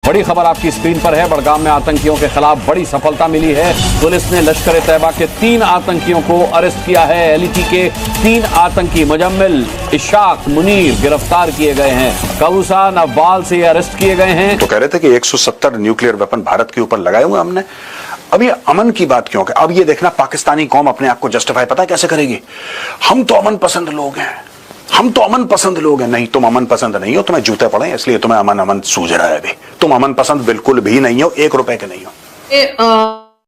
बड़ी खबर आपकी स्क्रीन पर है। बड़गाम में आतंकियों के खिलाफ बड़ी सफलता मिली है। पुलिस ने लश्कर तैयबा के 3 आतंकियों को अरेस्ट किया है। एलईटी के 3 आतंकी मुजम्मिल, इशाक, मुनीर गिरफ्तार किए गए हैं। कबूसा, नवाल से अरेस्ट किए गए हैं। तो कह रहे थे कि 170 न्यूक्लियर वेपन भारत के ऊपर लगाए हुए हमने। अब ये अमन की बात क्यों? अब ये देखना पाकिस्तानी कौम अपने आप को जस्टिफाई पता है कैसे करेगी? हम तो अमन पसंद लोग हैं, हम तो अमन पसंद लोग हैं। नहीं, तुम अमन पसंद नहीं हो, तुम्हें जूते पड़े इसलिए तुम्हें अमन अमन सूझ रहा है। अभी तुम अमन पसंद बिल्कुल भी नहीं हो, 1 रुपए के नहीं हो।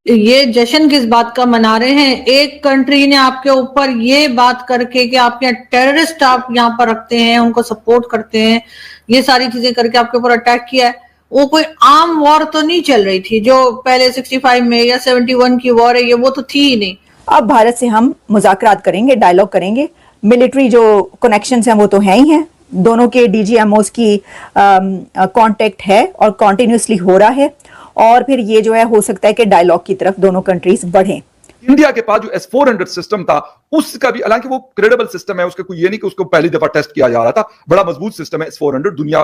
ये जश्न किस बात का मना रहे हैं? एक कंट्री ने आपके ऊपर ये बात करके कि आप यहाँ टेररिस्ट आप यहाँ पर रखते हैं, उनको सपोर्ट करते हैं, ये सारी चीजें करके आपके ऊपर अटैक किया है। वो कोई आम वॉर तो नहीं चल रही थी जो पहले 65 में या 71 की वॉर है, ये वो तो थी ही नहीं। अब भारत से हम मुज़ाकरात करेंगे, डायलॉग करेंगे। मिलिट्री जो कनेक्शंस हैं वो तो हैं ही हैं। दोनों के डीजीएमओस की कांटेक्ट है और कॉन्टिन्यूसली हो रहा है। और फिर ये जो है हो सकता है कि डायलॉग की तरफ दोनों कंट्रीज बढ़ें। इंडिया के पास जो S-400 सिस्टम था उसका भी, हालांकि वो क्रेडिबल सिस्टम है, उसका कोई ये नहीं कि उसको पहली दफा टेस्ट किया जा रहा था, बड़ा मजबूत सिस्टम है S-400, दुनिया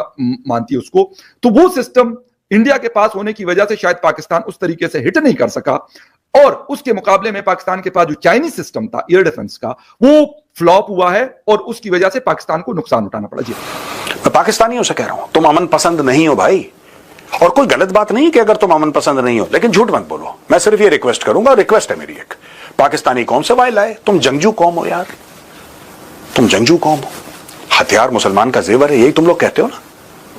मानती है उसको। तो वो सिस्टम इंडिया के पास होने की वजह से शायद पाकिस्तान उस तरीके से हिट नहीं कर सका। और उसके मुकाबले में पाकिस्तान के पास जो चाइनीज सिस्टम था एयर डिफेंस का, वो फ्लॉप हुआ है और उसकी वजह से पाकिस्तान को नुकसान उठाना पड़ा। जी, मैं पाकिस्तानियों से कह रहा हूं, तुम अमन पसंद नहीं हो भाई। और कोई गलत बात नहीं कि अगर तुम अमन पसंद नहीं हो, लेकिन झूठ मत बोलो। मैं सिर्फ ये रिक्वेस्ट करूंगा, रिक्वेस्ट है मेरी एक, पाकिस्तानी कौम से वाइल आए। तुम जंगजू कौम हो यार, तुम जंगजू कौम हो। हथियार मुसलमान का जेवर है, यही तुम लोग कहते हो ना,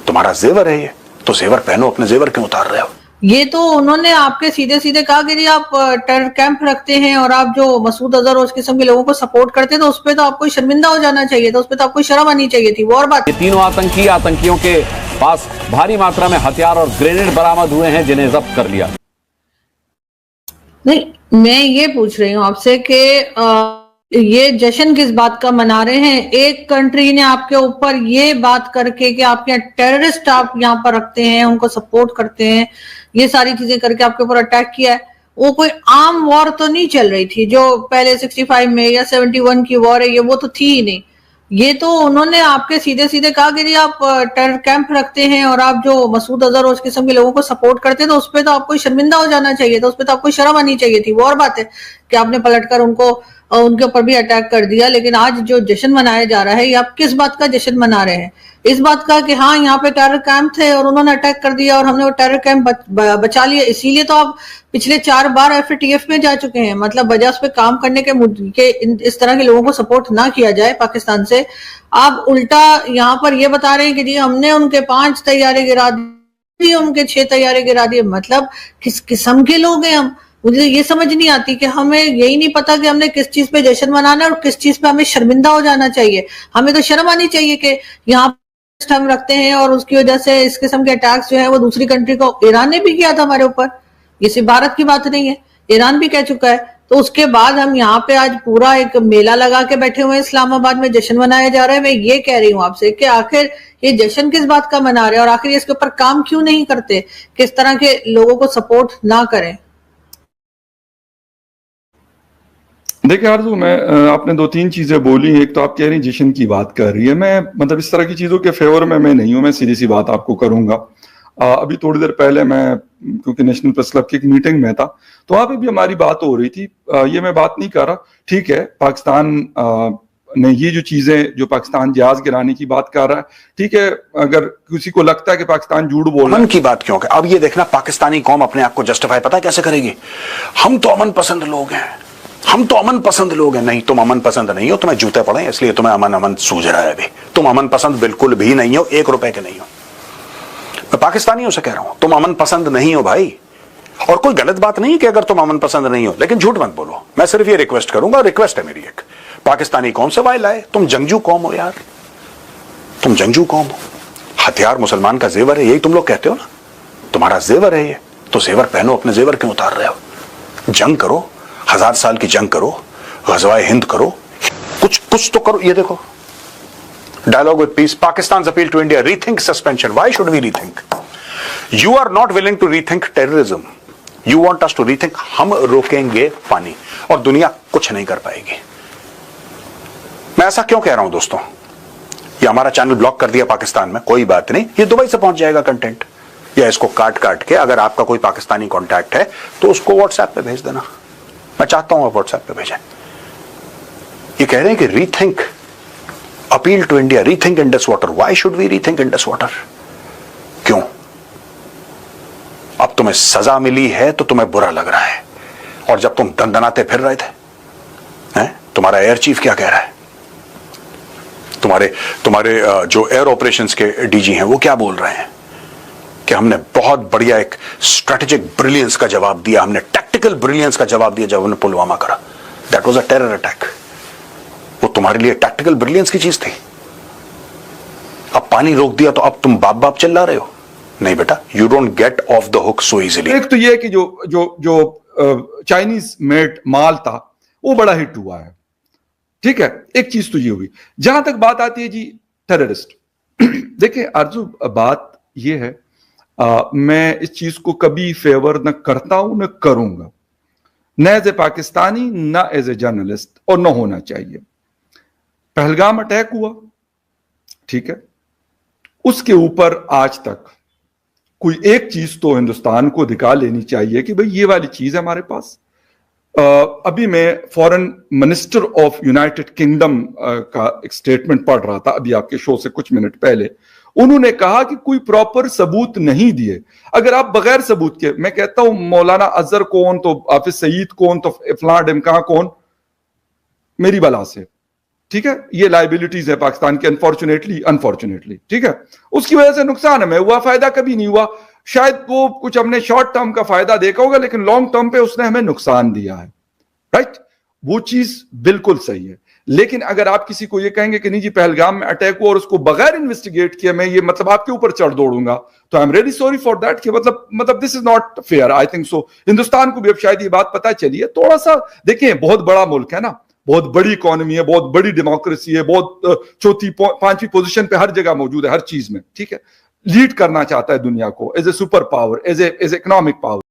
तुम्हारा जेवर है ये, तो जेवर पहनो, अपने जेवर क्यों उतार रहे हो? ये तो उन्होंने आपके सीधे सीधे कहा कि जी आप टेरर कैंप रखते हैं और आप जो मसूद अजहर और उस किस्म के लोगों को सपोर्ट करते हैं, तो उस पर तो आपको शर्मिंदा हो जाना चाहिए था, उस पर तो आपको शर्म आनी चाहिए थी। वो और बात। ये तीनों आतंकियों के पास भारी मात्रा में हथियार और ग्रेनेड बरामद हुए हैं, जिन्हें जब्त कर लिया। नहीं, मैं ये पूछ रही हूँ आपसे कि ये जश्न किस बात का मना रहे हैं? एक कंट्री ने आपके ऊपर ये बात करके कि आप यहाँ टेररिस्ट आप यहाँ पर रखते हैं, उनको सपोर्ट करते हैं, ये सारी चीजें करके आपके ऊपर अटैक किया है। वो कोई आम वॉर तो नहीं चल रही थी जो पहले 65 में या 71 की वॉर है, ये वो तो थी ही नहीं। ये तो उन्होंने आपके सीधे सीधे कहा कि जी आप टेरर कैंप रखते हैं और आप जो मसूद अजहर और उस किस्म के लोगों को सपोर्ट करते हैं, तो उस पर तो आपको शर्मिंदा हो जाना चाहिए था, उस पर तो आपको शर्म आनी चाहिए थी। वो और बात है कि आपने पलटकर उनके ऊपर भी अटैक कर दिया। लेकिन आज जो जश्न मनाया जा रहा है, ये आप किस बात का जश्न मना रहे हैं? इस बात का कि हाँ यहाँ पे टेरर कैंप थे और उन्होंने अटैक कर दिया और हमने वो टेरर कैंप बचा लिया, इसीलिए तो आप पिछले 4 बार FATF में जा चुके हैं। मतलब वजह उस पर काम करने के इस तरह के लोगों को सपोर्ट ना किया जाए पाकिस्तान से, आप उल्टा यहाँ पर ये बता रहे हैं कि जी हमने उनके 5 तैयारे गिरा दिए, उनके 6 तैयारे गिरा दिए। मतलब किस किस्म के लोग हैं हम? मुझे ये समझ नहीं आती कि हमें यही नहीं पता कि हमने किस चीज पे जश्न मनाना है और किस चीज पे हमें शर्मिंदा हो जाना चाहिए। हमें तो शर्म आनी चाहिए कि यहाँ हम रखते हैं और उसकी वजह से इस किस्म के अटैक्स जो है वो दूसरी कंट्री को, ईरान ने भी किया था हमारे ऊपर, ये सिर्फ भारत की बात नहीं है, ईरान भी कह चुका है। तो उसके बाद हम यहाँ पे आज पूरा एक मेला लगा के बैठे हुए हैं, इस्लामाबाद में जश्न मनाया जा रहा है। मैं ये कह रही हूँ आपसे कि आखिर ये जश्न किस बात का मना रहे हैं और आखिर इसके ऊपर काम क्यों नहीं करते, किस तरह के लोगों को सपोर्ट ना करें। देखिए आरज़ू, मैं आपने 2-3 चीजें बोली। एक तो आप कह रही जश्न की बात कर रही है, मैं मतलब इस तरह की चीजों के फेवर में मैं नहीं हूं। मैं सीधी सी बात आपको करूंगा। अभी थोड़ी देर पहले मैं, क्योंकि नेशनल प्रेस क्लब की एक मीटिंग में था, तो वहां पे भी हमारी बात हो रही थी। ये मैं बात नहीं कर रहा, ठीक है, पाकिस्तान ने ये जो चीजें, जो पाकिस्तान जहाज गिराने की बात कर रहा है, ठीक है, अगर किसी को लगता है कि पाकिस्तान झूठ बोल रहा है, अमन की बात क्यों? अब ये देखना पाकिस्तानी कौम अपने आप को जस्टिफाई पता है कैसे करेगी? हम तो अमन पसंद लोग हैं, हम तो अमन पसंद लोग हैं। नहीं, तुम अमन पसंद नहीं हो, तुम्हें जूते पड़े इसलिए तुम्हें अमन अमन सूझ रहा है। अभी तुम अमन पसंद बिल्कुल भी नहीं हो, 1 रुपए के नहीं हो। मैं पाकिस्तानियों से कह रहा हूं, तुम अमन पसंद नहीं हो भाई। और कोई गलत बात नहीं कि अगर तुम अमन पसंद नहीं हो, लेकिन झूठ मत बोलो। मैं सिर्फ ये रिक्वेस्ट करूंगा, रिक्वेस्ट है मेरी एक, पाकिस्तानी कौम से वाइल आए। तुम जंगजू कौम हो यार, तुम जंगजू कौम हो। हथियार मुसलमान का जेवर है, यही तुम लोग कहते हो ना, तुम्हारा जेवर है ये, तो जेवर पहनो, अपने जेवर क्यों उतार रहे हो? जंग करो, 1000 साल की जंग करो, गज़वाए हिंद करो, कुछ तो करो। ये देखो, dialogue with peace, Pakistan appeal to India, rethink suspension. Why should we rethink? You are not willing to rethink terrorism, you want us to rethink. हम रोकेंगे पानी और दुनिया कुछ नहीं कर पाएगी। मैं ऐसा क्यों कह रहा हूं दोस्तों? ये हमारा चैनल ब्लॉक कर दिया पाकिस्तान में, कोई बात नहीं, ये दुबई से पहुंच जाएगा कंटेंट, या इसको काट काट के अगर आपका कोई पाकिस्तानी कॉन्टैक्ट है तो उसको व्हाट्सएप पे भेज देना। मैं चाहता हूं आप व्हाट्सएप पे भेजें। ये कह रहे हैं कि rethink, appeal to India, rethink Indus water. Why should we rethink Indus water? क्यों? अब तुम्हें सजा मिली है तो तुम्हें बुरा लग रहा है, और जब तुम दंदनाते फिर रहे थे, तुम्हारा एयर चीफ क्या कह रहा है? तुम्हारे जो एयर ऑपरेशंस के डीजी हैं वो क्या बोल रहे हैं कि हमने बहुत बढ़िया एक स्ट्रेटेजिक ब्रिलियंस का जवाब दिया, हमने टैक्टिकल ब्रिलियंस का जवाब दिया जब हमने पुलवामा करा। That was a terror attack. वो तुम्हारे लिए टैक्टिकल ब्रिलियंस की चीज थी। अब पानी रोक दिया तो अब तुम बाप बाप चिल्ला रहे हो? नहीं बेटा, you don't get of the hook so easily. एक तो ये कि जो चाइनीज मेड माल था वो बड़ा हिट हुआ है, ठीक है, एक चीज तो ये हुई। जहां तक बात आती है जी टेररिस्ट, देखिए आरजू, बात ये है, मैं इस चीज को कभी फेवर न करता हूं न करूंगा, न एज ए पाकिस्तानी न एज ए जर्नलिस्ट, और न होना चाहिए। पहलगाम अटैक हुआ, ठीक है, उसके ऊपर आज तक कोई एक चीज तो हिंदुस्तान को दिखा लेनी चाहिए कि भाई ये वाली चीज है हमारे पास। अभी मैं foreign minister of United kingdom का एक स्टेटमेंट पढ़ रहा था अभी आपके शो से कुछ मिनट पहले। उन्होंने कहा कि कोई प्रॉपर सबूत नहीं दिए। अगर आप बगैर सबूत के, मैं कहता हूं मौलाना अजहर कौन तो हाफिज सईद कौन तो इफलां डिमका कौन, मेरी बला से, ठीक है, ये लाइबिलिटीज है पाकिस्तान की, अनफॉर्चुनेटली, ठीक है, उसकी वजह से नुकसान हमें हुआ, फायदा कभी नहीं हुआ। शायद वो कुछ हमने शॉर्ट टर्म का फायदा देखा होगा, लेकिन लॉन्ग टर्म पे उसने हमें नुकसान दिया है, राइट? वो चीज बिल्कुल सही है। लेकिन अगर आप किसी को ये कहेंगे कि नहीं जी पहलगाम में अटैक हुआ और उसको बगैर इन्वेस्टिगेट किए मैं ये मतलब आपके ऊपर चढ़ दौड़ूंगा, तो I am really sorry for that कि मतलब this is not fair. I think so Hindustan को भी अब शायद ये बात पता चली है। थोड़ा सा देखिए, बहुत बड़ा मुल्क है ना, बहुत बड़ी इकोनॉमी है, बहुत बड़ी डेमोक्रेसी है, बहुत चौथी पांचवी पोजीशन पे हर जगह मौजूद है, हर चीज में, ठीक है, लीड करना चाहता है दुनिया को as a super power, as a economic power.